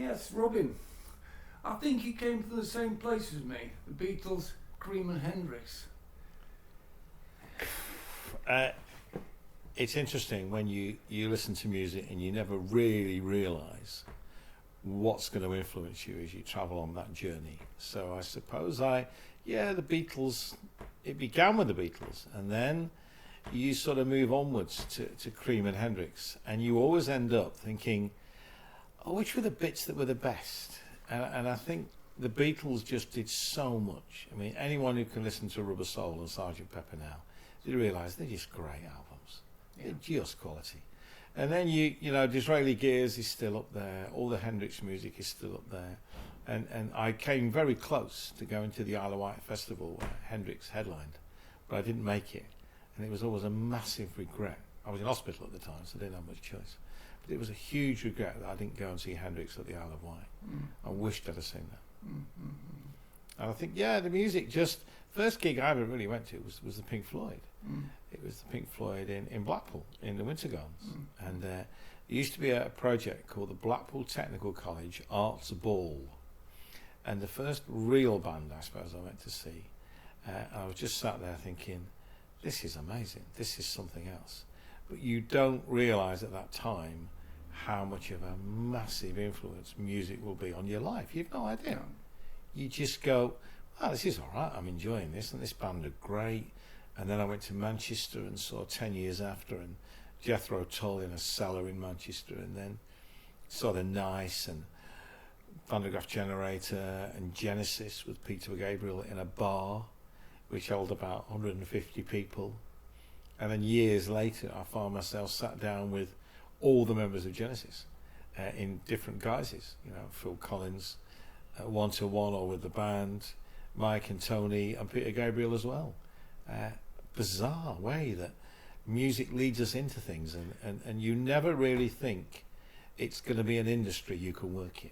Yes, Robin. I think he came from the same place as me. The Beatles, Cream and Hendrix. It's interesting when you listen to music and you never really realise what's going to influence you as you travel on that journey. So I suppose the Beatles, it began with the Beatles, and then you sort of move onwards to Cream and Hendrix, and you always end up thinking, oh, which were the bits that were the best? And I think the Beatles just did so much. I mean, anyone who can listen to Rubber Soul and Sgt. Pepper now, they realise they're just great albums. Yeah. They're just quality. And then you know, Disraeli Gears is still up there. All the Hendrix music is still up there. And I came very close to going to the Isle of Wight festival where Hendrix headlined, but I didn't make it. And it was always a massive regret. I was in hospital at the time, so I didn't have much choice. But it was a huge regret that I didn't go and see Hendrix at the Isle of Wight. I wished I'd have seen that. And I think, the music just... First gig I ever really went to was the Pink Floyd. It was the Pink Floyd in Blackpool, in the Winter Gardens. And there used to be a project called the Blackpool Technical College Arts Ball. And the first real band, I suppose, I went to see, I was just sat there thinking, this is amazing, this is something else. But you don't realise at that time how much of a massive influence music will be on your life. You've no idea. You just go, this is all right, I'm enjoying this, and this band are great. And then I went to Manchester and saw 10 years after, and Jethro Tull in a cellar in Manchester, and then saw the Nice and Van der Graaf Generator and Genesis with Peter Gabriel in a bar which held about 150 people. And then years later I found myself sat down with all the members of Genesis in different guises, you know, Phil Collins one-to-one or with the band, Mike and Tony and Peter Gabriel as well. Bizarre way that music leads us into things, and you never really think it's going to be an industry you can work in.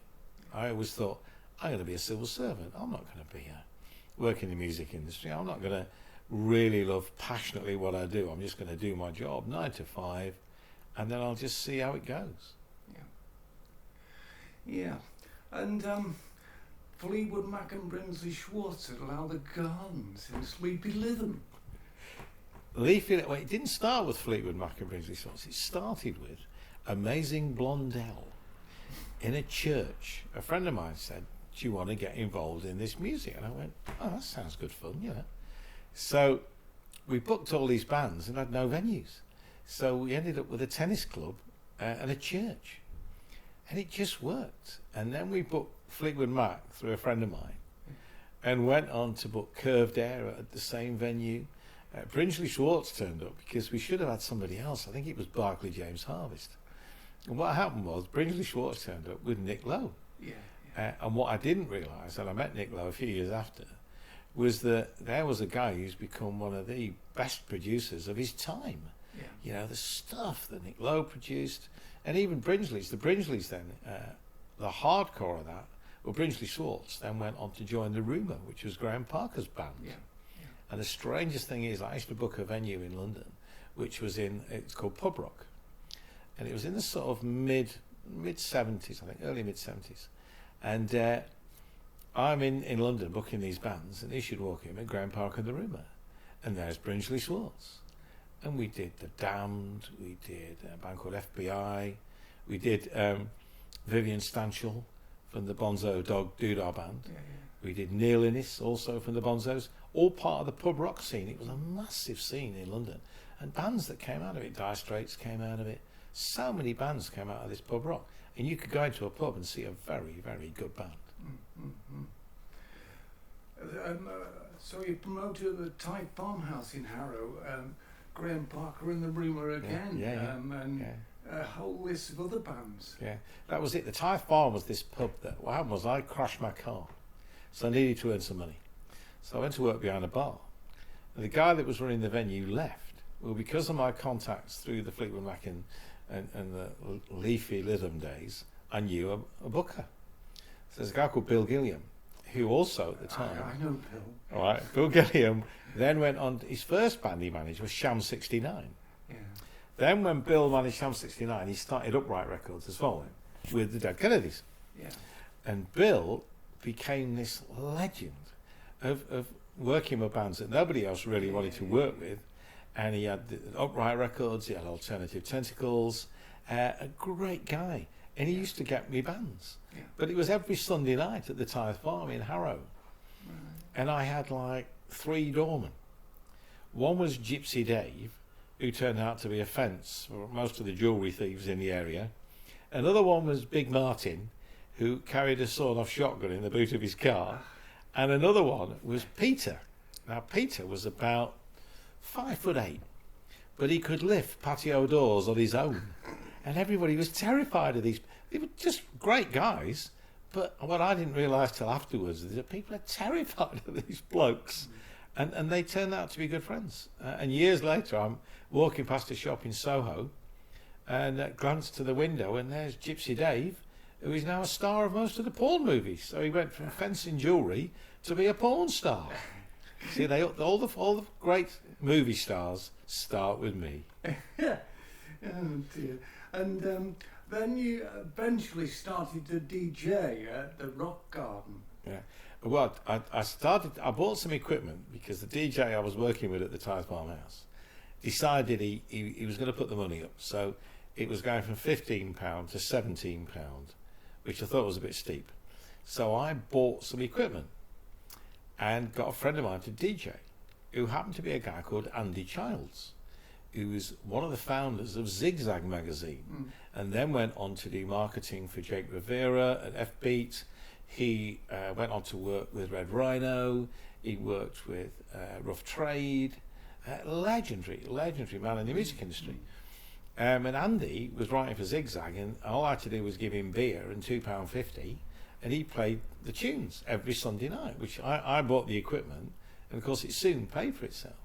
I always thought, I'm going to be a civil servant. I'm not going to be work in the music industry. I'm not going to really love passionately what I do. I'm just going to do my job 9 to 5, and then I'll just see how it goes. Yeah. And Fleetwood Mac and Brinsley Schwartz had allowed the Gardens in Sleepy Lytham. It didn't start with Fleetwood Mac and Brinsley Schwartz. It started with Amazing Blondell in a church. A friend of mine said, do you want to get involved in this music? And I went, oh, that sounds good fun, you know. So we booked all these bands and had no venues. So we ended up with a tennis club and a church. And it just worked. And then we booked Fleetwood Mac through a friend of mine and went on to book Curved Air at the same venue. Brinsley Schwartz turned up because we should have had somebody else. I think it was Barclay James Harvest. And what happened was Brinsley Schwartz turned up with Nick Lowe. And what I didn't realise, and I met Nick Lowe a few years after, was that there was a guy who's become one of the best producers of his time. You know, the stuff that Nick Lowe produced, and even Brinsley's. The Brinsleys then, the hardcore of that, well, Brinsley Schwartz then went on to join the Rumour, which was Graham Parker's band. And the strangest thing is, I used to book a venue in London, which was it's called Pub Rock. And it was in the sort of mid-70s, I think, early mid-70s. And I'm in London booking these bands, and he should walk in with Graham Parker and the Rumour. And there's Brinsley Schwartz. And we did The Damned, we did a band called FBI, we did Vivian Stanshall from the Bonzo Dog Doodah band. We did Neil Innes also from the Bonzos, all part of the pub rock scene. It was a massive scene in London. And bands that came out of it, Dire Straits came out of it. So many bands came out of this pub rock. And you could go into a pub and see a very, very good band. So you promoted the Thai Farmhouse in Harrow, Graham Parker and the Rumour again, and a whole list of other bands. That was it. The Thai Farm was this pub that, what happened was I crashed my car, so I needed to earn some money. So I went to work behind a bar. And the guy that was running the venue left. Well, because of my contacts through the Fleetwood Mac and the leafy Lytham days, I knew a booker. So there's a guy called Bill Gilliam, who also at the time... I know Bill. All right, Bill Gilliam then went on... His first band he managed was Sham 69. Then when Bill managed Sham 69, he started Upright Records as well, with the Dead Kennedys. Yeah. And Bill became this legend of working with bands that nobody else really wanted to work with. And he had the Upright Records, he had Alternative Tentacles, a great guy. And he used to get me bands. Yeah. But it was every Sunday night at the Tithe Farm in Harrow. Right. And I had like 3 doormen. One was Gypsy Dave, who turned out to be a fence for most of the jewellery thieves in the area. Another one was Big Martin, who carried a sawed-off shotgun in the boot of his car. And another one was Peter. Now, Peter was about 5'8", but he could lift patio doors on his own. And everybody was terrified of these. They were just great guys, but what I didn't realise till afterwards is that people are terrified of these blokes. And they turned out to be good friends. And years later, I'm walking past a shop in Soho and glanced to the window, and there's Gypsy Dave, who is now a star of most of the porn movies. So he went from fencing jewellery to be a porn star. See, all the great movie stars start with me. Oh dear. And then you eventually started to DJ at the Rock Garden. Yeah. Well, I bought some equipment because the DJ I was working with at the Tithe Farm House decided he was going to put the money up. So it was going from £15 to £17, which I thought was a bit steep. So I bought some equipment and got a friend of mine to DJ, who happened to be a guy called Andy Childs, who was one of the founders of Zigzag magazine, and then went on to do marketing for Jake Rivera at F-Beat. He went on to work with Red Rhino. He worked with Rough Trade. Legendary man in the music industry. And Andy was writing for Zigzag, and all I had to do was give him beer and £2.50, and he played the tunes every Sunday night, which I bought the equipment, and of course it soon paid for itself.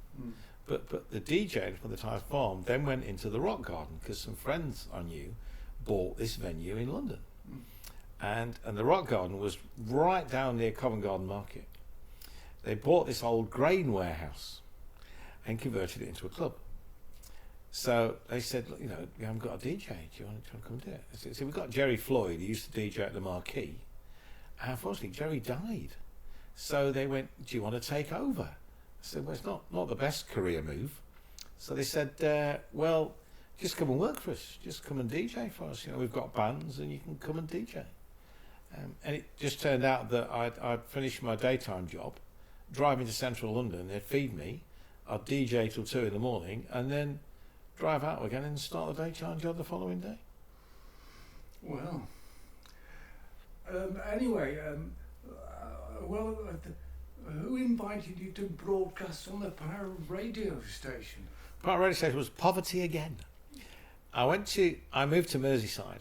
But the DJ from the Tithe Farm then went into the Rock Garden because some friends I knew bought this venue in London. And the Rock Garden was right down near Covent Garden Market. They bought this old grain warehouse and converted it into a club. So they said, look, you know, we haven't got a DJ. Do you want to come do it? I said, we've got Jerry Floyd, who used to DJ at the Marquee. And unfortunately, Jerry died. So they went, do you want to take over? I said, well, it's not the best career move. So they said, well, just come and work for us. Just come and DJ for us. You know, we've got bands and you can come and DJ. And it just turned out that I'd finished my daytime job, driving to central London, they'd feed me, I'd DJ till 2 in the morning, and then drive out again and start the daytime job the following day. Well, anyway, who invited you to broadcast on the Pirate radio station? Pirate radio station was Poverty Again. I moved to Merseyside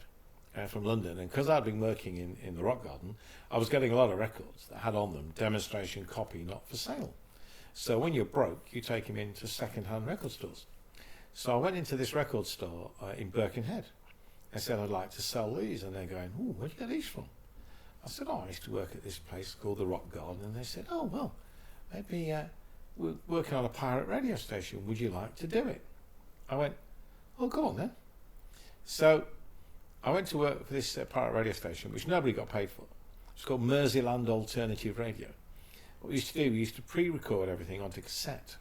from London, and because I'd been working in the Rock Garden, I was getting a lot of records that had on them demonstration copy not for sale. So when you're broke, you take them into second-hand record stores. So I went into this record store in Birkenhead. I said, I'd like to sell these, and they're going, ooh, where'd you get these from? I said, I used to work at this place called the Rock Garden, and they said, oh, well, maybe we're working on a pirate radio station. Would you like to do it? I went, oh, go on then. So I went to work for this pirate radio station, which nobody got paid for. It's called Merseyland Alternative Radio. What we used to do, we used to pre-record everything onto cassette.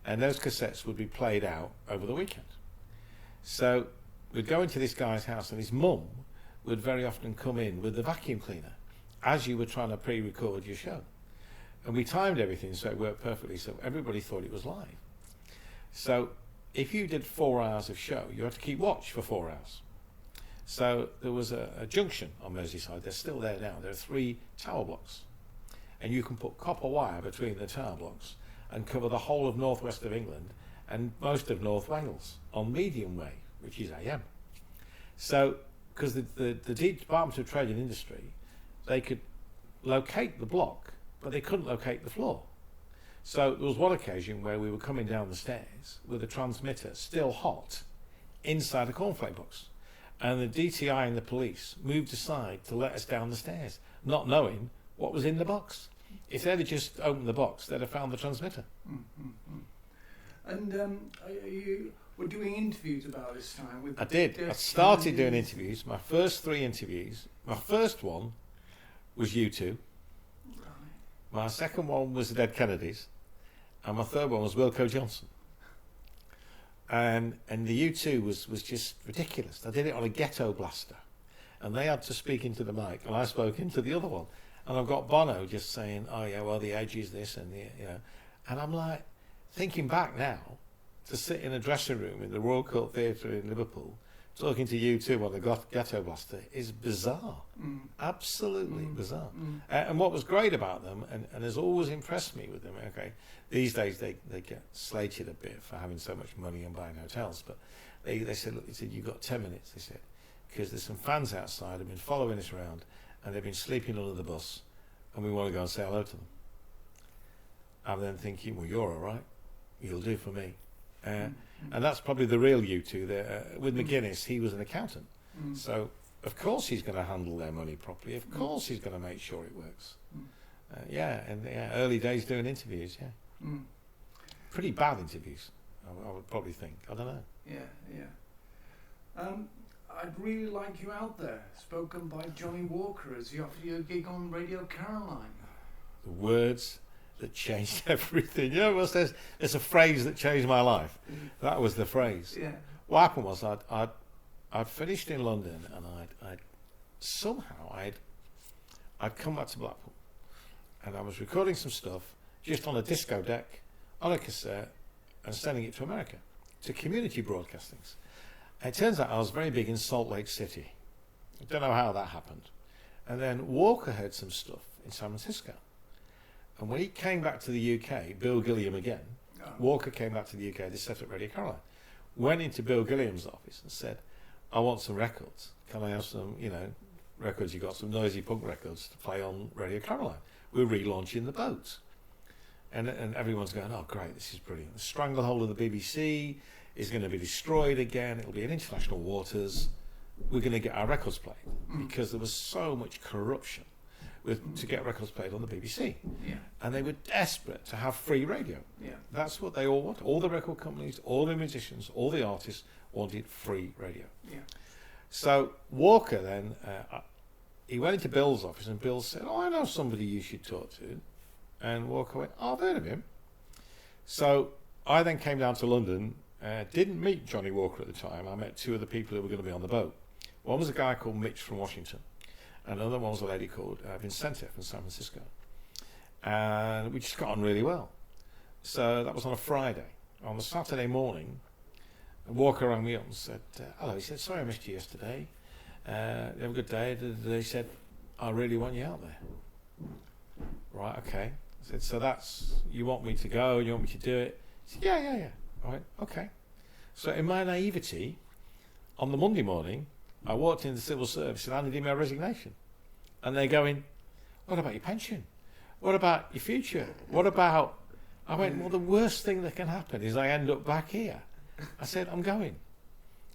And those cassettes would be played out over the weekend. So we'd go into this guy's house, and his mum would very often come in with the vacuum cleaner as you were trying to pre-record your show. And we timed everything so it worked perfectly, so everybody thought it was live. So if you did 4 hours of show, you had to keep watch for 4 hours. So there was a junction on Merseyside. They're still there now. There are 3 tower blocks. And you can put copper wire between the tower blocks and cover the whole of northwest of England and most of North Wales on medium wave, which is AM. So, because the Department of Trade and Industry, they could locate the block, but they couldn't locate the floor. So there was one occasion where we were coming down the stairs with a transmitter still hot inside a cornflake box. And the DTI and the police moved aside to let us down the stairs, not knowing what was in the box. If they'd have just opened the box, they'd have found the transmitter. And you were doing interviews about this time? I did. I started doing interviews. My first 3 interviews My first one was U2. Right. My second one was the Dead Kennedys. And my third one was Wilco Johnson. And the U2 was just ridiculous. I did it on a ghetto blaster. And they had to speak into the mic, and I spoke into the other one. And I've got Bono just saying, oh yeah, well, the Edge is this and the, you know. And I'm like, thinking back now, to sit in a dressing room in the Royal Court Theatre in Liverpool, talking to U2 on the ghetto blaster is bizarre. Absolutely bizarre. And what was great about them, and has always impressed me with them, okay, these days they get slated a bit for having so much money and buying hotels, but they said, look, they said, you've got 10 minutes, they said, because there's some fans outside who've been following us around, and they've been sleeping under the bus, and we want to go and say hello to them. I'm then thinking, well, you're all right. You'll do for me. And that's probably the real U2 there. With McGuinness, he was an accountant. So, of course, he's going to handle their money properly. Of course, he's going to make sure it works. Early days doing interviews, Pretty bad interviews, I would probably think. I don't know. I'd really like you out there, spoken by Johnny Walker as he offered you a gig on Radio Caroline. The words that changed everything. You know what there's a phrase that changed my life. That was the phrase. Yeah. What happened was I'd finished in London, and I'd come back to Blackpool, and I was recording some stuff just on a disco deck, on a cassette, and sending it to America, to community broadcastings. And it turns out I was very big in Salt Lake City. I don't know how that happened. And then Walker heard some stuff in San Francisco. And when he came back to the UK, Bill Gilliam again, Walker came back to the UK, they set up Radio Caroline, went into Bill Gilliam's office and said, I want some records. Can I have some, records you got, some noisy punk records to play on Radio Caroline? We're relaunching the boat. And everyone's going, oh, great, this is brilliant. The stranglehold of the BBC is going to be destroyed again. It'll be in international waters. We're going to get our records played because there was so much corruption to get records played on the BBC. Yeah. And they were desperate to have free radio. Yeah. That's what they all wanted. All the record companies, all the musicians, all the artists wanted free radio. Yeah. So Walker then, he went into Bill's office, and Bill said, oh, I know somebody you should talk to. And Walker went, oh, I've heard of him. So I then came down to London, didn't meet Johnny Walker at the time. I met two of the people who were going to be on the boat. One was a guy called Mitch from Washington. Another one was a lady called Vincente from San Francisco. And we just got on really well. So that was on a Friday. On the Saturday morning, Walker rang me up and said, hello. He said, sorry I missed you yesterday. You have a good day. He said, I really want you out there. Right, okay. I said, so that's, you want me to go, you want me to do it? He said, yeah. I went, okay. So in my naivety, on the Monday morning, I walked into the civil service and handed in my resignation. And they're going, what about your pension? What about your future? What about... I went, well, the worst thing that can happen is I end up back here. I said, I'm going.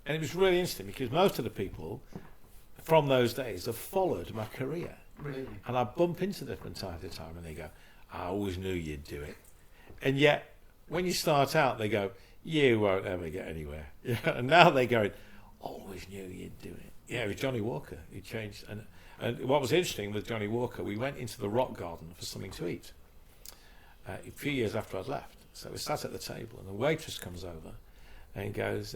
And it was really interesting because most of the people from those days have followed my career. Really? And I bump into them from time to time and they go, I always knew you'd do it. And yet, when you start out, they go, you won't ever get anywhere. Yeah. And now they're going, always knew you'd do it. Yeah, it was Johnny Walker who changed. And what was interesting with Johnny Walker, we went into the rock garden for something to eat a few years after I'd left. So we sat at the table and the waitress comes over and goes,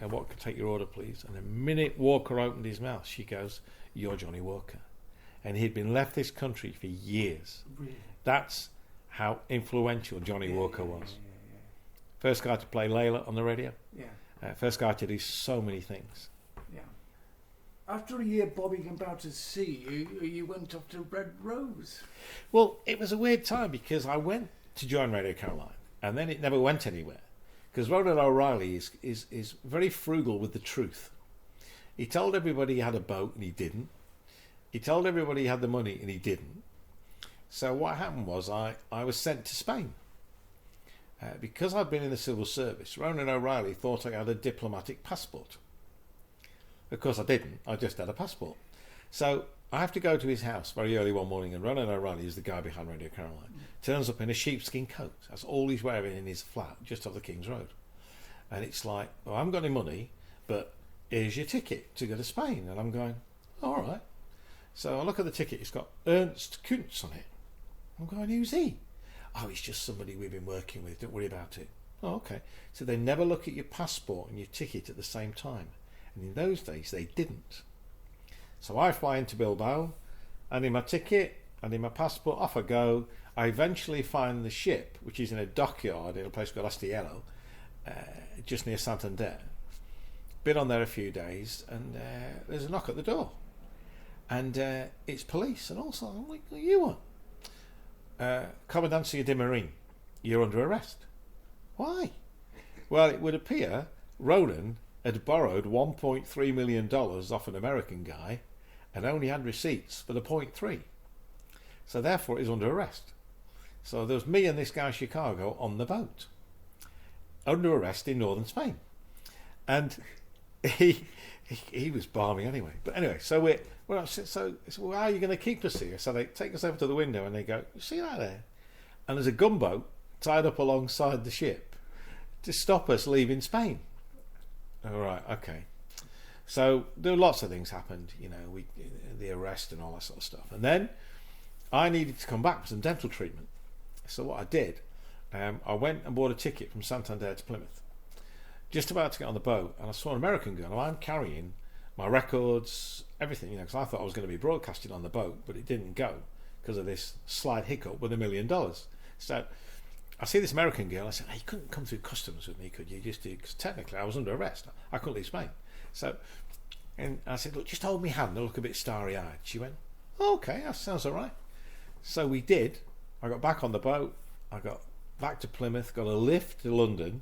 what can take your order, please? And the minute Walker opened his mouth, she goes, you're Johnny Walker. And he'd been left this country for years. Really? That's how influential Johnny Walker was. Yeah. First guy to play Layla on the radio. Yeah. First guy to do so many things. Yeah. After a year bobbing about at sea, you went off to Red Rose. Well, it was a weird time because I went to join Radio Caroline and then it never went anywhere. Because Ronan O'Reilly is very frugal with the truth. He told everybody he had a boat and he didn't. He told everybody he had the money and he didn't. So what happened was I was sent to Spain. Because I'd been in the civil service, Ronan O'Reilly thought I had a diplomatic passport. Of course I didn't, I just had a passport. So I have to go to his house very early one morning, and Ronan O'Reilly is the guy behind Radio Caroline. Turns up in a sheepskin coat. That's all he's wearing in his flat just off the King's Road. And it's like, well, I haven't got any money, but here's your ticket to go to Spain. And I'm going, all right. So I look at the ticket, it's got Ernst Kuntz on it. I'm going, who's he? Oh, he's just somebody we've been working with, don't worry about it. Oh, okay. So they never look at your passport and your ticket at the same time. And in those days, they didn't. So I fly into Bilbao, and in my ticket, and in my passport, off I go. I eventually find the ship, which is in a dockyard in a place called Astillero, just near Santander. Been on there a few days, and there's a knock at the door. And it's police, and also, I'm like, what do you want? Comandancia de Marine, you're under arrest. Why? Well, it would appear Ronan had borrowed $1.3 million off an American guy and only had receipts for the 0.3. So therefore he's under arrest. So there was me and this guy Chicago on the boat, under arrest in northern Spain. And he was balmy anyway. But anyway, so well, how are you going to keep us here? So they take us over to the window and they go, you see that there? And there's a gunboat tied up alongside the ship to stop us leaving Spain. All right, okay. So there were lots of things happened, the arrest and all that sort of stuff. And then I needed to come back for some dental treatment. So what I did, I went and bought a ticket from Santander to Plymouth. Just about to get on the boat, and I saw an American girl. Now I'm carrying my records, everything, because I thought I was going to be broadcasting on the boat, but it didn't go because of this slight hiccup with $1 million. So I see this American girl. I said, hey, you couldn't come through customs with me, could you? Because technically I was under arrest. I couldn't leave Spain. So, and I said, look, just hold me hand. I look a bit starry-eyed. She went, oh, okay, that sounds all right. So we did. I got back on the boat. I got back to Plymouth, got a lift to London,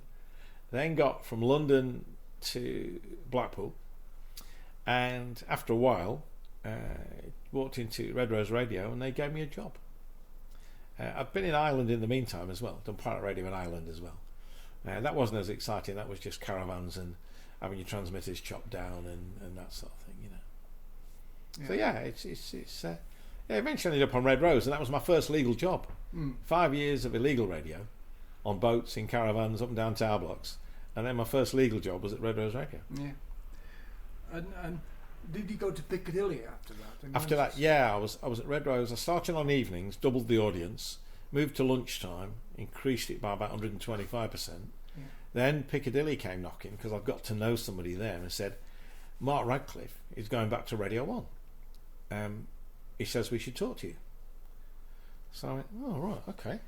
then got from London to Blackpool. And after a while, walked into Red Rose Radio and they gave me a job. I've been in Ireland in the meantime as well, done pirate radio in Ireland as well. That wasn't as exciting, that was just caravans and having your transmitters chopped down and that sort of thing, Yeah. So yeah, eventually ended up on Red Rose, and that was my first legal job. 5 years of illegal radio on boats, in caravans, up and down tower blocks, and then my first legal job was at Red Rose Radio. Yeah. And did you go to Piccadilly after that? After that, yeah, I was at Red Rose. I started on evenings, doubled the audience, moved to lunchtime, increased it by about 125%. Yeah. Then Piccadilly came knocking because I've got to know somebody there and said, Mark Radcliffe is going back to Radio 1. He says we should talk to you. So I went, oh, right, okay.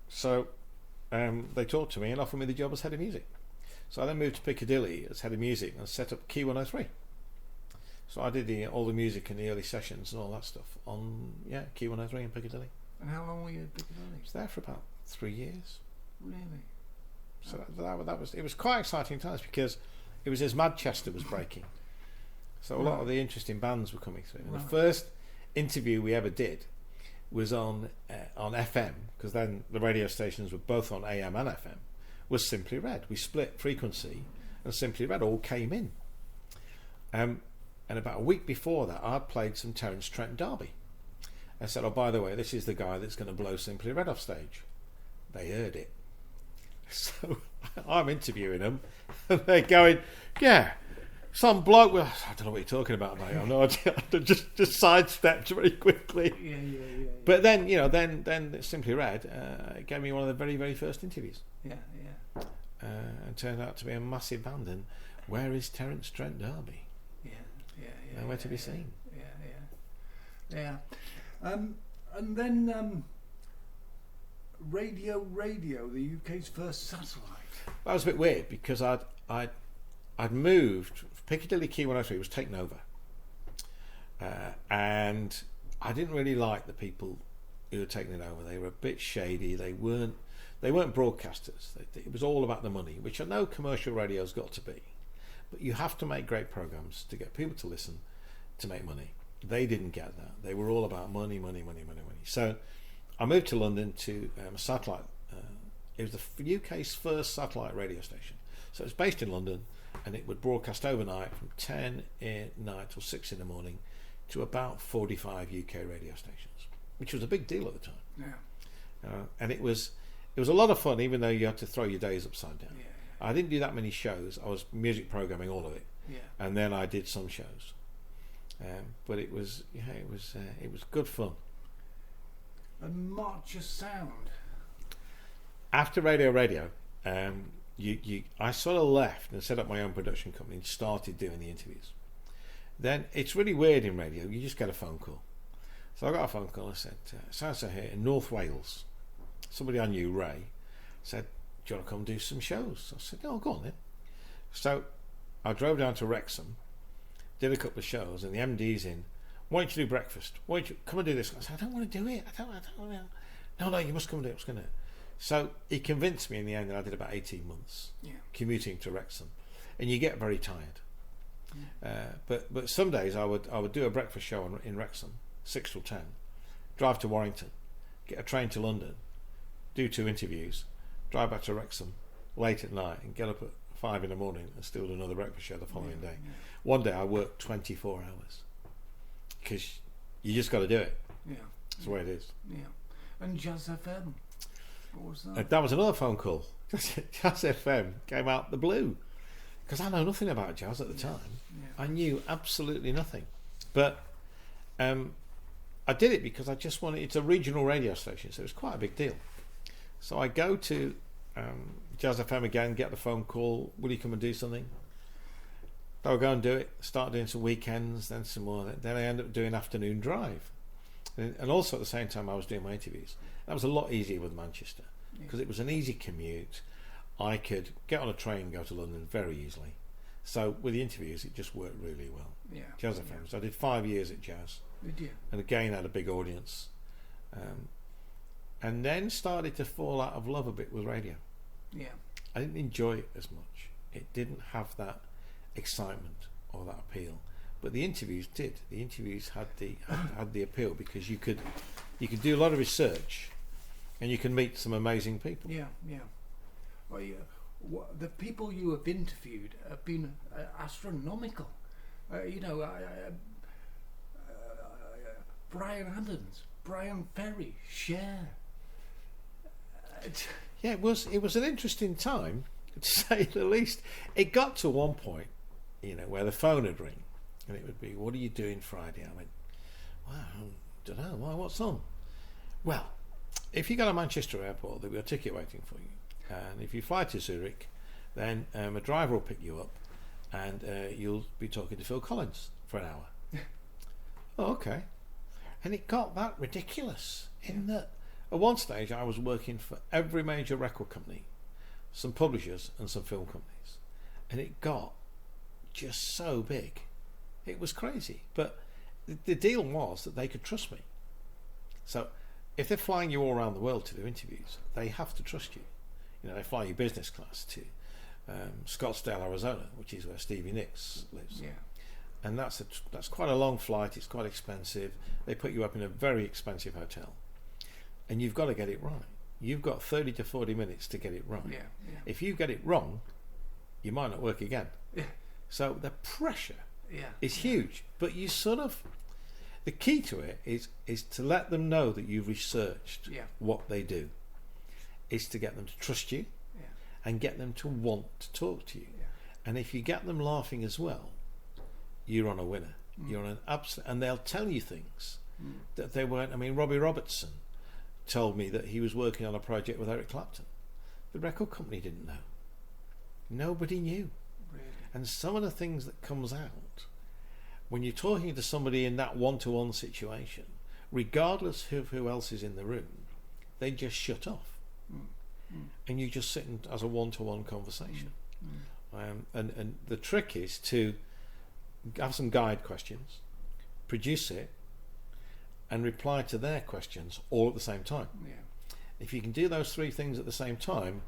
So they talked to me and offered me the job as head of music. So I then moved to Piccadilly as head of music and set up Key 103. So I did all the music in the early sessions and all that stuff on Key 103 in Piccadilly. And how long were you at Piccadilly? I was there for about 3 years. Really? So it was quite exciting times because it was as Manchester was breaking. So a lot of the interesting bands were coming through. And the first interview we ever did was on FM, because then the radio stations were both on AM and FM, was Simply Red. We split frequency and Simply Red all came in. And about a week before that, I'd played some Terence Trent D'Arby. I said, oh, by the way, this is the guy that's going to blow Simply Red off stage. They heard it. So I'm interviewing them, and they're going, yeah, some bloke, well, I don't know what you're talking about, mate. I'm not, just sidestepped very quickly. Yeah. But then, then Simply Red gave me one of the very, very first interviews. Yeah. And turned out to be a massive band. And where is Terence Trent D'Arby? Yeah. Nowhere to be seen. Yeah. And then Radio, the UK's first satellite. That was a bit weird because I'd moved. Piccadilly Key 103 was taken over, and I didn't really like the people who were taking it over. They were a bit shady. They weren't broadcasters. It was all about the money, which I know commercial radio's got to be. But you have to make great programs to get people to listen, to make money. They didn't get that. They were all about money. So I moved to London to a satellite. It was the UK's first satellite radio station. So it's based in London, and it would broadcast overnight from 10 at night till 6 in the morning to about 45 UK radio stations, which was a big deal at the time. Yeah. And it was a lot of fun, even though you had to throw your days upside down. Yeah. I didn't do that many shows. I was music programming all of it. Yeah. And then I did some shows. But it was good fun. And March of Sound. After Radio, I sort of left and set up my own production company and started doing the interviews. Then it's really weird in radio. You just get a phone call. So I got a phone call. I said, so here in North Wales, somebody I knew, Ray, said, do you want to come do some shows? I said, oh, go on then. So I drove down to Wrexham, did a couple of shows, and the MD's in, why don't you do breakfast? Why don't you come and do this? I said, I don't want to do it. I don't want to. No, you must come and do it. I was going to. So he convinced me in the end, and I did about 18 months commuting to Wrexham. And you get very tired. But some days I would do a breakfast show in Wrexham, 6 till 10, drive to Warrington, get a train to London, do 2 interviews, drive back to Wrexham late at night and get up at 5 in the morning and still do another breakfast show the following day. One day I worked 24 hours because you just got to do it. Yeah, that's the way it is. Yeah. And Jazz FM, what was that? That was another phone call. Jazz FM came out the blue because I know nothing about jazz at the time. I knew absolutely nothing, but I did it because I just wanted. It's a regional radio station, so it's quite a big deal. So I go to Jazz FM again, get the phone call, will you come and do something? I'll go and do it, start doing some weekends, then some more. Then I end up doing afternoon drive. And also at the same time I was doing my interviews. That was a lot easier with Manchester because it was an easy commute. I could get on a train and go to London very easily. So with the interviews it just worked really well. Yeah. Jazz FM. So I did 5 years at Jazz. Did you? And again had a big audience. And then started to fall out of love a bit with radio. Yeah. I didn't enjoy it as much. It didn't have that excitement or that appeal. But the interviews did. The interviews had the appeal because you could do a lot of research and you can meet some amazing people. Yeah. Well, the people you have interviewed have been astronomical. Bryan Allen, Brian Ferry, Cher. Yeah, it was an interesting time, to say the least. It got to one point, where the phone would ring, and it would be, "What are you doing Friday?" I went, "Well, I don't know. Why? What's on?" Well, if you go to Manchester Airport, there'll be a ticket waiting for you, and if you fly to Zurich, then a driver will pick you up, and you'll be talking to Phil Collins for an hour. Oh, okay. And it got that ridiculous in that at one stage I was working for every major record company, some publishers and some film companies, and it got just so big. It was crazy. But the deal was that they could trust me. So if they're flying you all around the world to do interviews, they have to trust you. They fly you business class to Scottsdale, Arizona, which is where Stevie Nicks lives. Yeah. And that's quite a long flight. It's quite expensive. They put you up in a very expensive hotel, and you've got to get it right. You've got 30 to 40 minutes to get it right. Yeah. If you get it wrong, you might not work again. Yeah. So the pressure is huge. But you the key to it is to let them know that you've researched what they do. Is to get them to trust you and get them to want to talk to you. Yeah. And if you get them laughing as well, you're on a winner. You're on an absolute, and they'll tell you things that they weren't. I mean, Robbie Robertson told me that he was working on a project with Eric Clapton. The record company didn't know. Nobody knew. Really? And some of the things that comes out when you're talking to somebody in that one-to-one situation, regardless of who else is in the room, they just shut off. And you just sit as a one-to-one conversation. And the trick is to have some guide questions, produce it, and reply to their questions all at the same time. Yeah. If you can do those 3 things at the same time,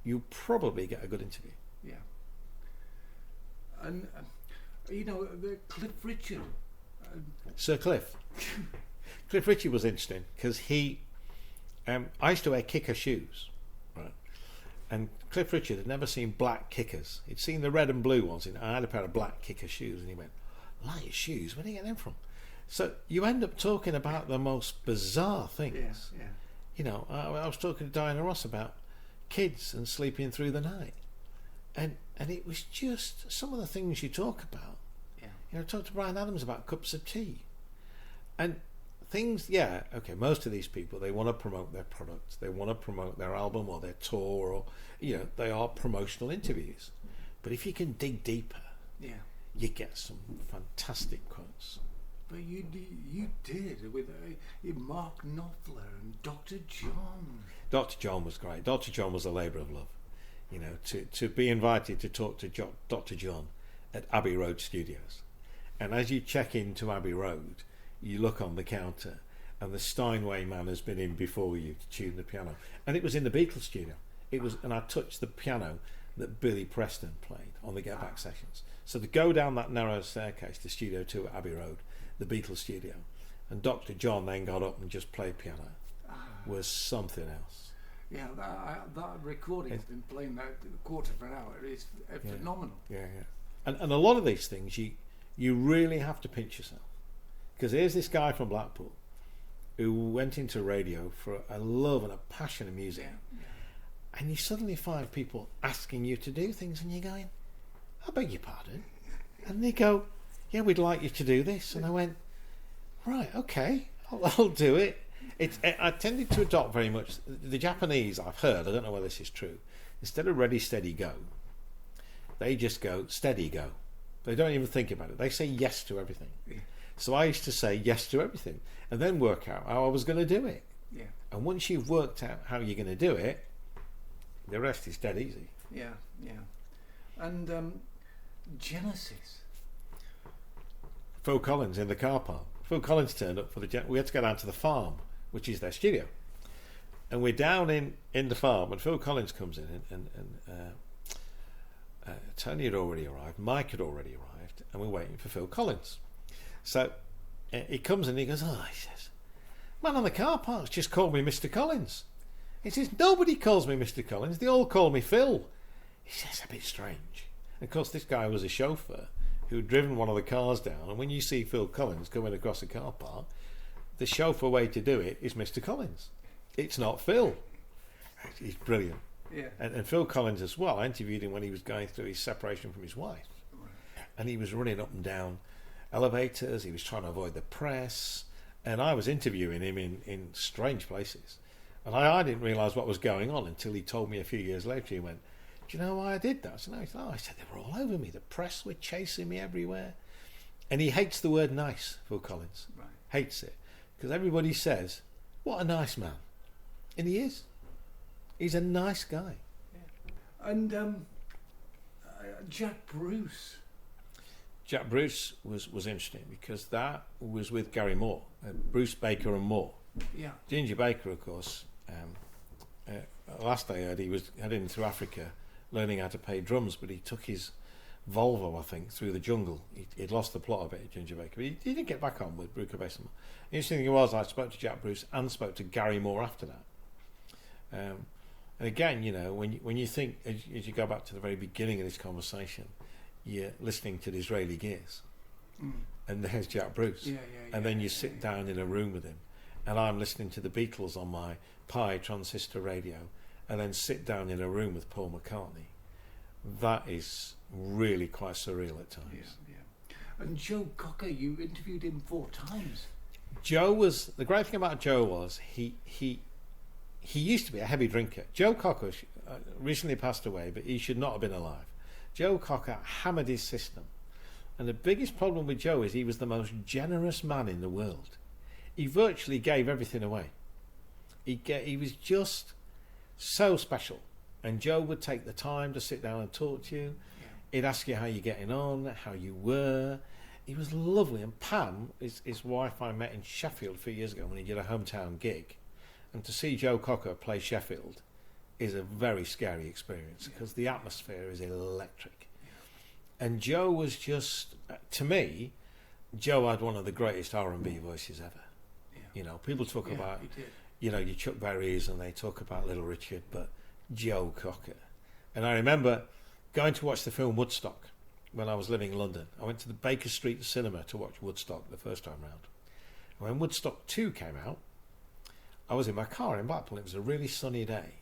you'll probably get a good interview. Yeah. And the Cliff Richard. Sir Cliff. Cliff Richard was interesting because he. I used to wear kicker shoes, right? And Cliff Richard had never seen black kickers. He'd seen the red and blue ones. I had a pair of black kicker shoes, and he went, "Light shoes? Where did you get them from?" So you end up talking about the most bizarre things. Yeah. I was talking to Diana Ross about kids and sleeping through the night, and it was just some of the things you talk about. Yeah. talk to Bryan Adams about cups of tea. And things, most of these people, they want to promote their product, they want to promote their album or their tour, or, they are promotional interviews. But if you can dig deeper, you get some fantastic quotes. But you did with Mark Knopfler and Dr. John. Dr. John was great. Dr. John was a labour of love. To be invited to talk to Dr. John at Abbey Road Studios. And as you check into Abbey Road, you look on the counter and the Steinway man has been in before you to tune the piano. And it was in the Beatles studio. And I touched the piano that Billy Preston played on the Get Back sessions. So to go down that narrow staircase to Studio 2 at Abbey Road, the Beatles studio, and Dr. John then got up and just played piano, was something else. Yeah, that recording has been playing that quarter of an hour. It's phenomenal. Yeah. And a lot of these things, you really have to pinch yourself. Because here's this guy from Blackpool who went into radio for a love and a passion of music. And you suddenly find people asking you to do things and you're going, I beg your pardon. And they go, yeah, we'd like you to do this. And I went, right, okay, I'll do it. I tended to adopt very much the Japanese. I've heard, I don't know whether this is true, instead of ready, steady, go, they just go steady, go. They don't even think about it. They say yes to everything. So I used to say yes to everything and then work out how I was going to do it. And once you've worked out how you're going to do it, the rest is dead easy. And Genesis. Phil Collins in the car park. Phil Collins turned up for we had to go down to the farm, which is their studio. And we're down in the farm, and Phil Collins comes in, and Tony had already arrived, Mike had already arrived, and we're waiting for Phil Collins. So he comes in and he goes, he says, man on the car park's just called me Mr. Collins. He says, nobody calls me Mr. Collins, they all call me Phil. He says, a bit strange. And of course, this guy was a chauffeur who'd driven one of the cars down, and when you see Phil Collins coming across a car park, the chauffeur way to do it is Mr. Collins. It's not Phil. He's brilliant. And Phil Collins as well, I interviewed him when he was going through his separation from his wife. And he was running up and down elevators, he was trying to avoid the press, and I was interviewing him in strange places. And I didn't realise what was going on until he told me a few years later. He went, do you know why I did that? I said, they were all over me. The press were chasing me everywhere. And he hates the word nice, Phil Collins. Hates it. Because everybody says, what a nice man. And he is. He's a nice guy. And Jack Bruce. Jack Bruce was interesting because that was with Gary Moore, Bruce Baker and Moore. Ginger Baker, of course, last I heard, he was heading through Africa learning how to play drums, but he took his Volvo, I think, through the jungle. He'd lost the plot of it, Ginger Baker, but he didn't get back on with Bruce Baker. The interesting thing was, I spoke to Jack Bruce and spoke to Gary Moore after that. And again, when you think, as you go back to the very beginning of this conversation, you're listening to the Israeli Gears, and there's Jack Bruce, and then you sit down in a room with him, and I'm listening to the Beatles on my Pi transistor radio, and then sit down in a room with Paul McCartney. That is really quite surreal at times. And Joe Cocker, you interviewed him 4 times. The great thing about Joe was he used to be a heavy drinker. Joe Cocker recently passed away, but he should not have been alive. Joe Cocker hammered his system, and the biggest problem with Joe is he was the most generous man in the world. He virtually gave everything away. He was just so special, and Joe would take the time to sit down and talk to you. He'd ask you how you're getting on, how you were. He was lovely. And Pam, his wife, I met in Sheffield a few years ago when he did a hometown gig, and to see Joe Cocker play Sheffield is a very scary experience because the atmosphere is electric. And Joe was just, to me, Joe had one of the greatest R&B voices ever. People talk about, your Chuck Berrys, and they talk about Little Richard, but Joe Cocker. And I remember going to watch the film Woodstock when I was living in London. I went to the Baker Street cinema to watch Woodstock the first time round. And when Woodstock 2 came out, I was in my car in Blackpool. It was a really sunny day.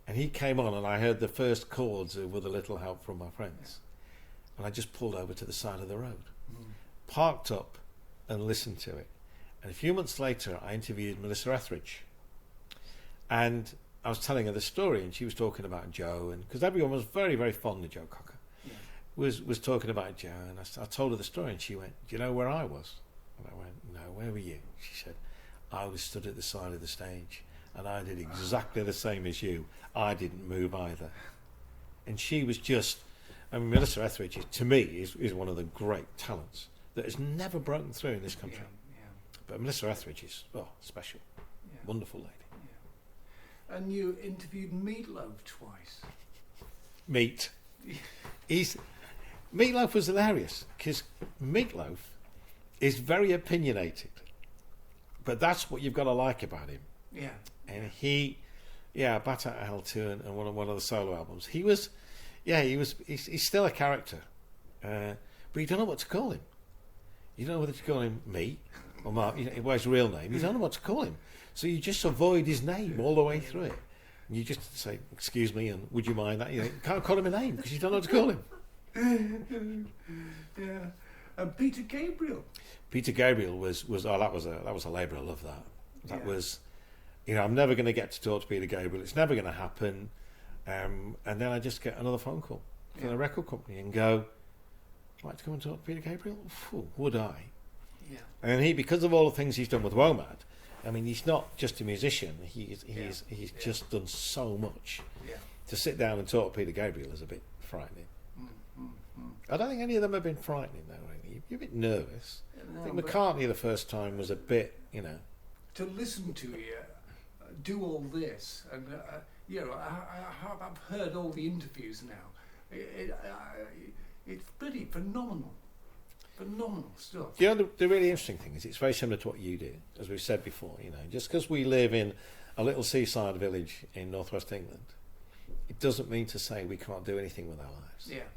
And he came on, and I heard the first chords of With a Little Help from My Friends. And I just pulled over to the side of the road. parked up and listened to it. And a few months later, I interviewed Melissa Etheridge. And I was telling her the story, and she was talking about Joe, and because everyone was very, very fond of Joe Cocker, was talking about Joe, and I told her the story, and she went, "Do you know where I was?" And I went, "No, where were you?" She said, "I was stood at the side of the stage, and I did exactly the same as you. I didn't move either." And she was just, I mean, Melissa Etheridge, to me, is one of the great talents that has never broken through in this country. But Melissa Etheridge is special, wonderful lady. And you interviewed Meatloaf twice. Meatloaf was hilarious because Meatloaf is very opinionated, but that's what you've got to like about him. Yeah. And he, Bat Out of Hell 2 and one of the solo albums. He's still a character, but you don't know what to call him. You don't know whether to call him Meat or Mark. His real name. You don't know what to call him. So you just avoid his name all the way through it. And you just say, "Excuse me," and "Would you mind that?" You can't call him a name because you don't know what to call him. Yeah. And Peter Gabriel. Peter Gabriel was that was a labour of love. That was, I'm never going to get to talk to Peter Gabriel. It's never going to happen. And then I just get another phone call from the record company and go, "I'd like to come and talk to Peter Gabriel." Would I? Yeah. And he, because of all the things he's done with WOMAD, I mean, he's not just a musician. He's just done so much. Yeah. To sit down and talk to Peter Gabriel is a bit frightening. I don't think any of them have been frightening, though. Really. You're a bit nervous. No, I think McCartney the first time was a bit, To listen to you do all this, and I've heard all the interviews now. It's pretty phenomenal. Phenomenal stuff. The really interesting thing is it's very similar to what you do, as we've said before. Just because we live in a little seaside village in northwest England, it doesn't mean to say we can't do anything with our lives. Yeah.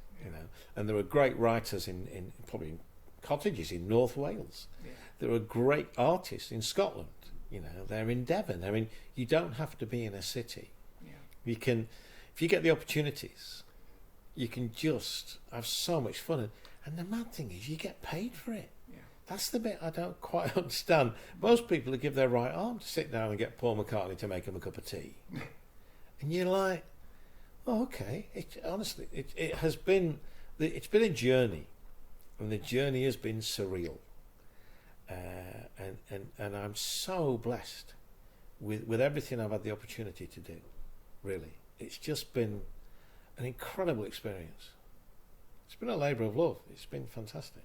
And there are great writers in probably cottages in North Wales. Yeah. There are great artists in Scotland. They're in Devon. I mean, you don't have to be in a city. Yeah. You can, if you get the opportunities, you can just have so much fun. And the mad thing is, you get paid for it. Yeah. That's the bit I don't quite understand. Most people would give their right arm to sit down and get Paul McCartney to make them a cup of tea. And you're like, okay. Honestly, it has been, it's been a journey. And the journey has been surreal. And I'm so blessed with everything I've had the opportunity to do. Really. It's just been an incredible experience. It's been a labour of love. It's been fantastic.